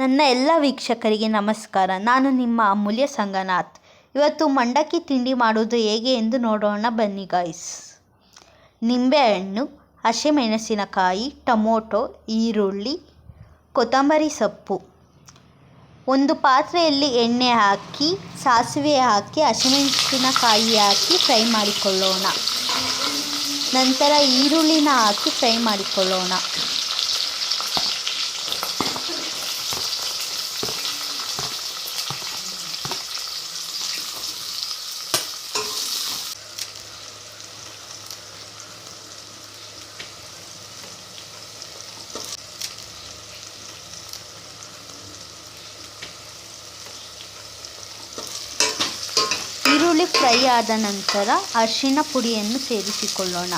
ನನ್ನ ಎಲ್ಲ ವೀಕ್ಷಕರಿಗೆ ನಮಸ್ಕಾರ. ನಾನು ನಿಮ್ಮ ಅಮೂಲ್ಯ ಸಂಗನಾಥ್. ಇವತ್ತು ಮಂಡಕ್ಕಿ ತಿಂಡಿ ಮಾಡೋದು ಹೇಗೆ ಎಂದು ನೋಡೋಣ ಬನ್ನಿ ಗಾಯ್ಸ್. ನಿಂಬೆಹಣ್ಣು, ಹಸಿಮೆಣಸಿನಕಾಯಿ, ಟೊಮೊಟೊ, ಈರುಳ್ಳಿ, ಕೊತ್ತಂಬರಿ ಸೊಪ್ಪು. ಒಂದು ಪಾತ್ರೆಯಲ್ಲಿ ಎಣ್ಣೆ ಹಾಕಿ, ಸಾಸಿವೆ ಹಾಕಿ, ಹಸಿಮೆಣಸಿನಕಾಯಿ ಹಾಕಿ ಫ್ರೈ ಮಾಡಿಕೊಳ್ಳೋಣ. ನಂತರ ಈರುಳ್ಳಿನ ಹಾಕಿ ಫ್ರೈ ಮಾಡಿಕೊಳ್ಳೋಣ. ಈರುಳ್ಳಿ ಫ್ರೈ ಆದ ನಂತರ ಅರಿಶಿನ ಪುಡಿಯನ್ನು ಸೇರಿಸಿಕೊಳ್ಳೋಣ.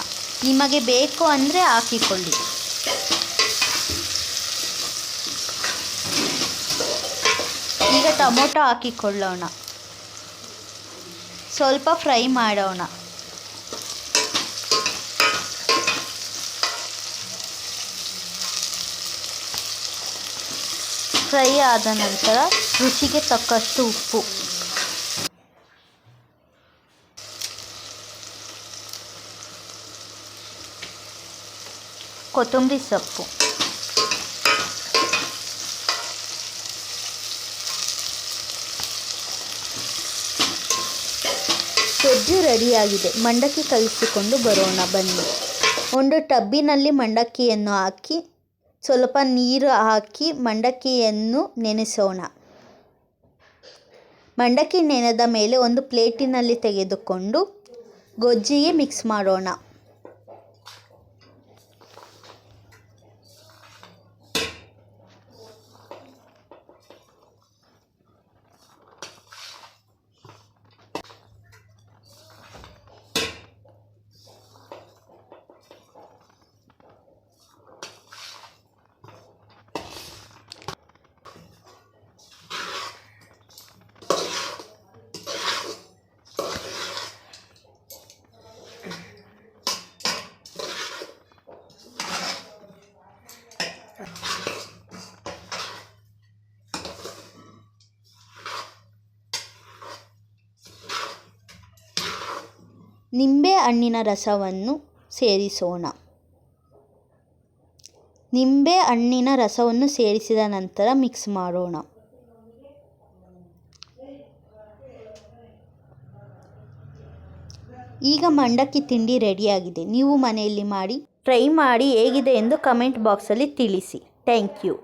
ನಿಮಗೆ ಬೇಕು ಅಂದರೆ ಹಾಕಿಕೊಳ್ಳಿ. ಈಗ ಟೊಮೊಟೊ ಹಾಕಿಕೊಳ್ಳೋಣ. ಸ್ವಲ್ಪ ಫ್ರೈ ಮಾಡೋಣ. ಫ್ರೈ ಆದ ನಂತರ ರುಚಿಗೆ ತಕ್ಕಷ್ಟು ಉಪ್ಪು, ಕೊತ್ತಂಬರಿ ಸೊಪ್ಪು, ಗೊಜ್ಜು ರೆಡಿಯಾಗಿದೆ. ಮಂಡಕ್ಕಿ ಕಲಿಸಿಕೊಂಡು ಬರೋಣ ಬನ್ನಿ. ಒಂದು ಟಬ್ಬಿನಲ್ಲಿ ಮಂಡಕ್ಕಿಯನ್ನು ಹಾಕಿ ಸ್ವಲ್ಪ ನೀರು ಹಾಕಿ ಮಂಡಕ್ಕಿಯನ್ನು ನೆನೆಸೋಣ. ಮಂಡಕ್ಕಿ ನೆನೆದ ಮೇಲೆ ಒಂದು ಪ್ಲೇಟಿನಲ್ಲಿ ತೆಗೆದುಕೊಂಡು ಗೊಜ್ಜಿಗೆ ಮಿಕ್ಸ್ ಮಾಡೋಣ. ನಿಂಬೆ ಹಣ್ಣಿನ ರಸವನ್ನು ಸೇರಿಸೋಣ. ನಿಂಬೆ ಹಣ್ಣಿನ ರಸವನ್ನು ಸೇರಿಸಿದ ನಂತರ ಮಿಕ್ಸ್ ಮಾಡೋಣ. ಈಗ ಮಂಡಕ್ಕಿ ತಿಂಡಿ ರೆಡಿಯಾಗಿದೆ. ನೀವು ಮನೆಯಲ್ಲಿ ಮಾಡಿ ಟ್ರೈ ಮಾಡಿ ಹೇಗಿದೆ ಎಂದು ಕಮೆಂಟ್ ಬಾಕ್ಸಲ್ಲಿ ತಿಳಿಸಿ. Thank you.